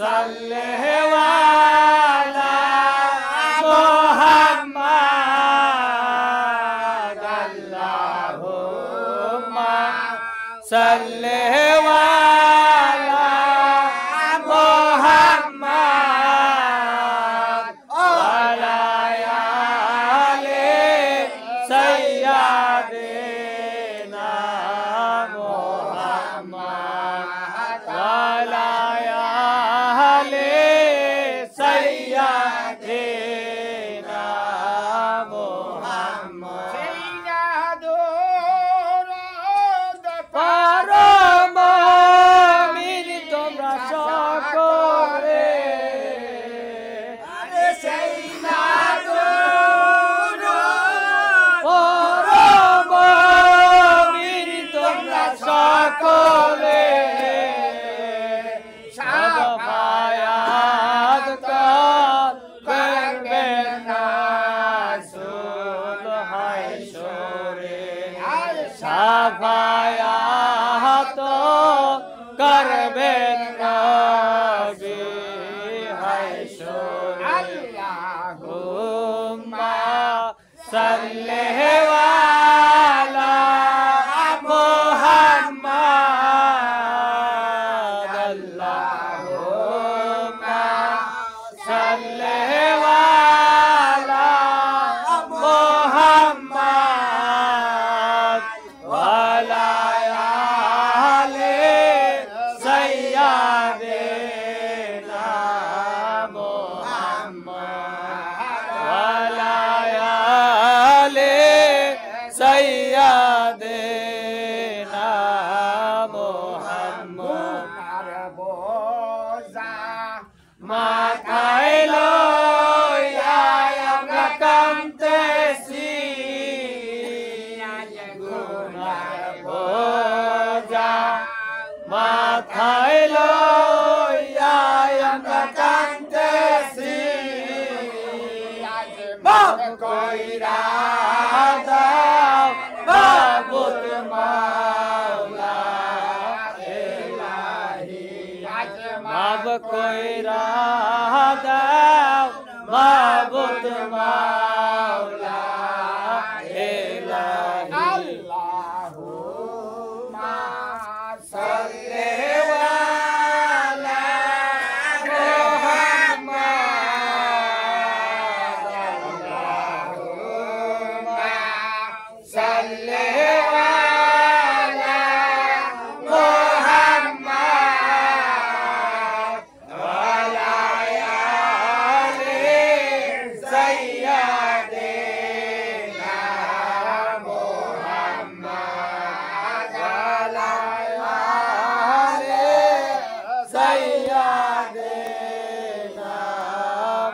सल्ले वाला मोहम्मद अल्लाहुम्मा सल्ले वाला मोहम्मद वाला आले सय्यदना मोहम्मद वाला शाफायात करबेन नबी हशर अल्लाहुम्मा सल्ले वाला मोहम्मद अल्लाहुम्मा सल्ले वाला मोहम्मद वाला आले सय्यदना मोहम्मद वाला आले सय्यदना मोहम्मद बोझा মাথায় লইয়া আমরা কাঁদতেছি গুনার বোঝা মাথায় লইয়া আমরা কাঁদতেছি মাফ কইরা দাও মাবুদ মাওলা ইলাহি মাফ কইরা দাও মাবুদ মাওলা ইলাহি আল্লাহুম্মা সাল্লি ওয়ালা মুহাম্মদ আল্লাহুম্মা সাল্লি ওয়ালা মুহাম্মদ ওয়ালা আলি সাইয়্যিদিনা মুহাম্মদ ওয়ালা আলি সাইয়্যিদিনা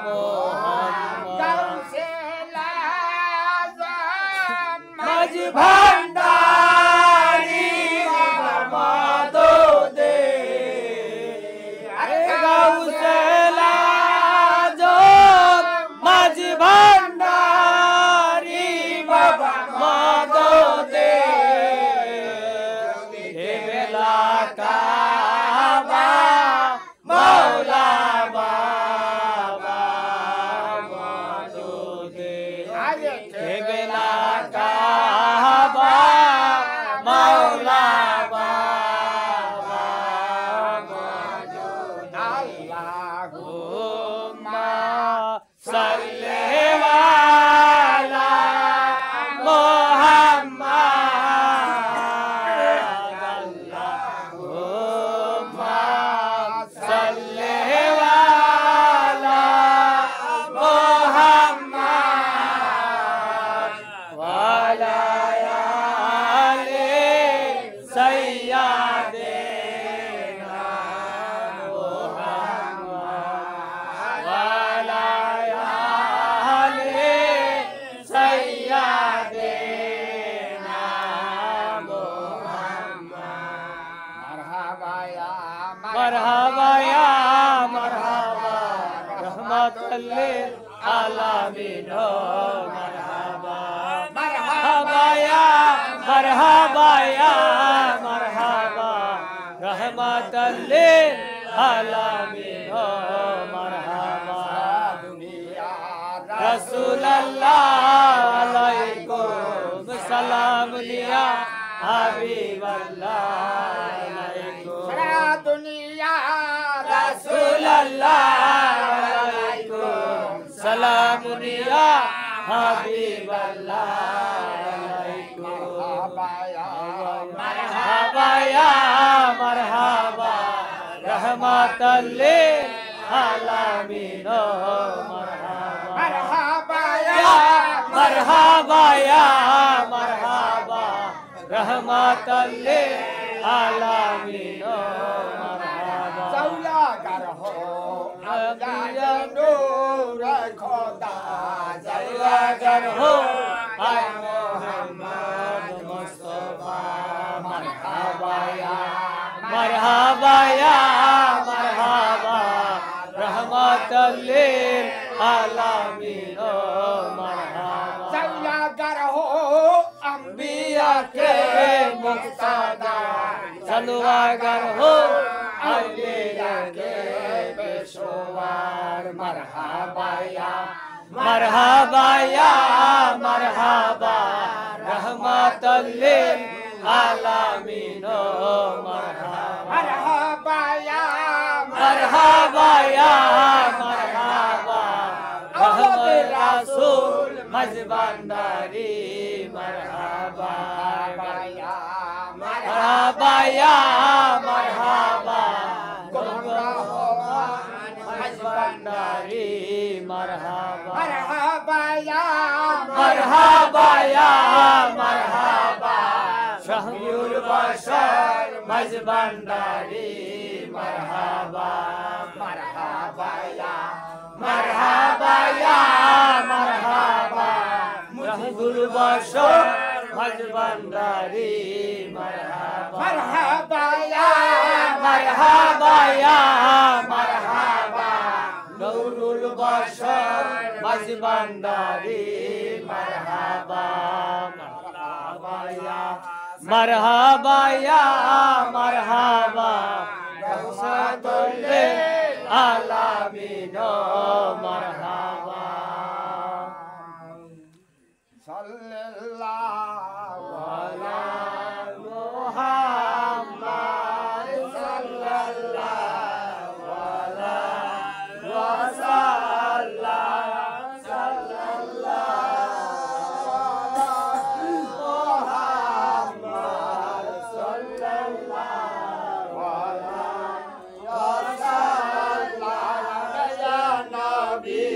মুহাম্মদ গাউসে লাজম মাঝি ভান্ডারি মাদদে গাউসে লাজম মাঝি ভান্ডারি বাবা মাদদে বেলা কাবা মৌলা বাবা মাদদে বেলা কাবা মৌলা বাবা মাদদে আল্লাহুম্মা সাল্লি ওয়ালা মুহাম্মদ আল্লাহুম্মা সাল্লি ওয়ালা মুহাম্মদ ওয়ালা আলি সাইয়্যিদিনা মুহাম্মদ ওয়ালা আলি সাইয়্যিদিনা মুহাম্মদ মারহাবা ইয়া মারহাবা রহমাতুল লিল আলামিন মারহাবা মারহাবা ইয়া মারহাবা रहमतल लिल आलमीन मरहबा रसूलल्लाह अलैकुम सलाम या हबीबल्लाह अलैकुम दुनिया रसूलल्लाह अलैकुम सलाम या हबीबल्लाह अलैकुम मरहबा या मरहबा रहमतल लिल आलमीन मरहबा मरहबा या मरहबा रहमतल लिल आलमीन मरहबा सौदागर हो अब्दिया नूर खुदा सौदागर हो आय मोहम्मद मुस्तफा मरहबा या मरहबा या मरहबा रहमतल लिल आलमीन मरहबा सौदागर हो अंबिया के मुक्तादा सलवागर हो अलिया के पेशवार मरहबा या मरहबा या मरहबा रहमतल लिल आलमीन मरहबा मरहबा या मरहबा या मरहबा रहमत रसूल मजबंदारी मरहबा मरहबा या मरहबा मजबंदारी मरहबा मरहबा या मरहबा या मरहबा शहयुल बशर मजबंदारी मरहबा मरहबा या मरहबा या मरहबा शहयुल बशर मजबंदारी मरहबा मरहबा या मरहबा या मरहबा नूरुल बशर मजबंदारी मरहबा मरहबा या मरहबा या मरहबा रहमतुल लिल आलमीन मरहबा सल्लल्लाहु अला मुहम्मद सल्लल्लाहु अलैहि वसल्लम सल्लल्लाहु मुहम्मद सल्लल्लाहु अलैहि वसल्लम या नबी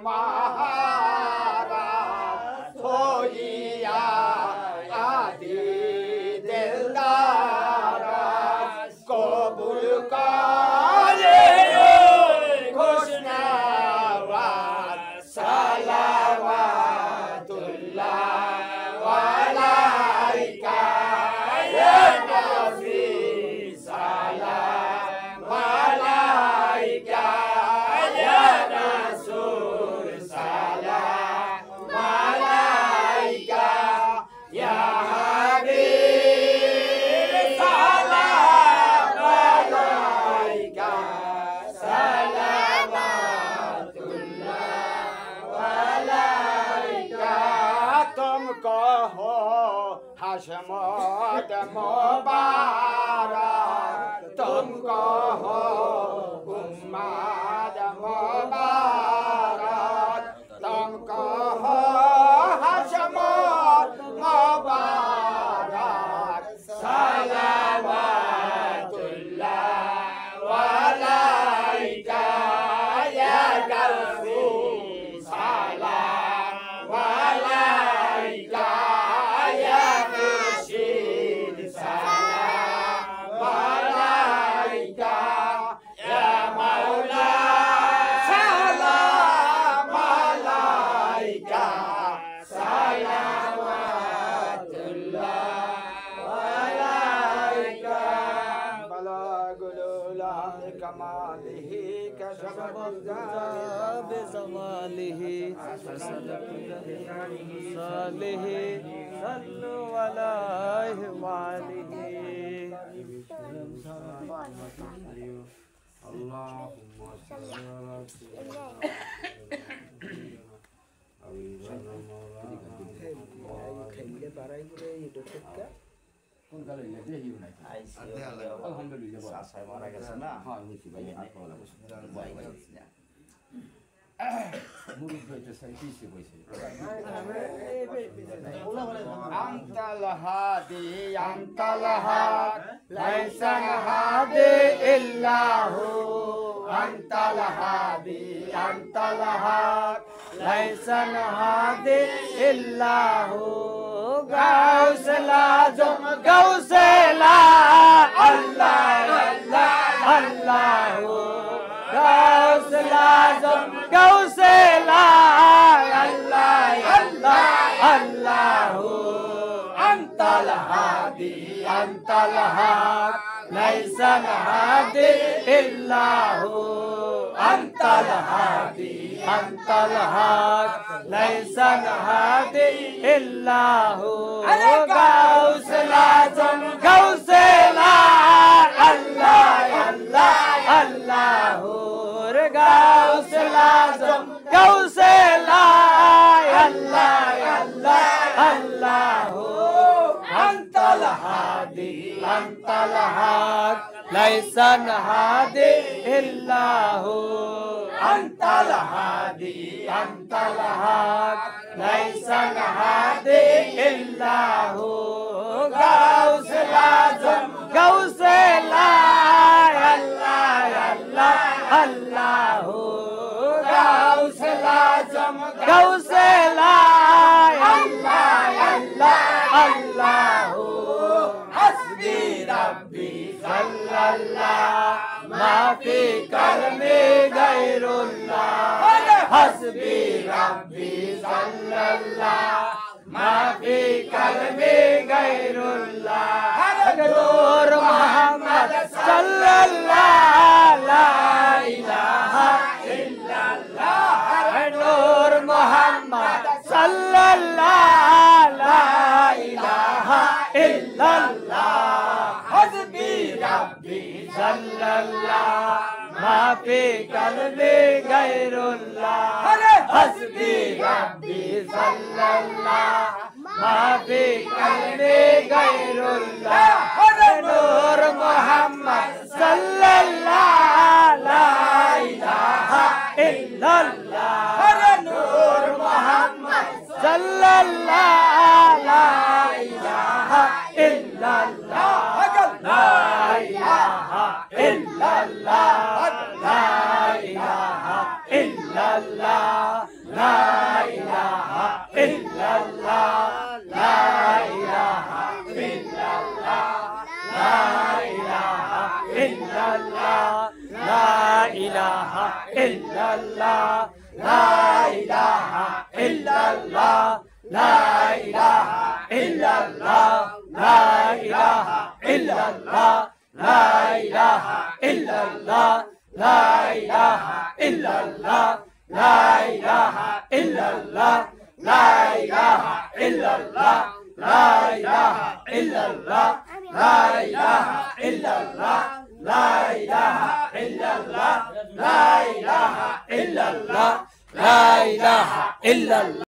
महाराज होइया आदि दिलदार कबूल करे घोषणावाद सलावतुल्लाह अलैका या नबी सलाम अलैका या रसूल सलाम अलैका या हबीब सलाम अलैका सलावतुल्लाह अलैका तुमको हो हशमत मुबारक तुमको हो उम्मत मुबारक तुमको हो हशमत मुबारक सलावतुल्लाह अलैका या गौसी सलाम अलैका या मुर्शिद सलाम अलैका या मौला सलाम अलैका सलावतुल्लाह अलैका बलागुल उलाम कमालिही बेज़मालिही सालिही सल्लु अलैहि वालिही Allahumma salli ala sayyidina Antal hadi antal haq laysal hadi illahu antal hadi antal haq laysal hadi illahu gaus lazum gaus la Allah Allah Allahu gaus lazum gaus la Allah Allah Allahu antal hadi antal haq laysal hadi illahu antal hadi antal haq laysal hadi illahu gaus lazum gaus la Allah Allah Allahu gaus lazum gaus la Allah Allah Allahu antal hadi antal haq laysal hadi illahu antal hadi antal haq laysal hadi illahu gaus lazum gaus la Allah Allah Allahu gaus lazum gaus la Allah Allah Allahu hasbi rabbi sallallahu ma fi qalbi ghayrullah hasbi rabbi sallallahu ma fi qalbi ghayrullah nur muhammad sallallahu la ilaha illallah nur muhammad sallallahu la ilaha illallah hasbi rabbi sallallahu ma fi qalbi ghayrullah hasbi rabbi sallallahu ma fi qalbi ghayrullah nur muhammad sallallahu la ilaha illallah nur muhammad sallallahu la ilaha illallah la ilaha illallah la ilaha illallah লা ইলাহা ইল্লাল্লাহ লা ইলাহা ইল্লাল্লাহ লা ইলাহা ইল্লাল্লাহ লা ইলাহা ইল্লাল্লাহ লা ইলাহা ইল্লাল্লাহ লা ইলাহা ইল্লাল্লাহ লা ইলাহা ইল্লাল্লাহ লা ইলাহা ইল্লাল্লাহ লা ইলাহা ইল্লাল্লাহ লা ইলাহা ইল্লাল্লাহ লা ইলাহা ইল্লাল্লাহ লা ইলাহা ইল্লাল্লাহ লা ইলাহা ইল্লাল্লাহ লা ইলাহা ইল্লাল্লাহ লা ইলাহা ইল্লাল্লাহ লা ইলাহা ইল্লাল্লাহ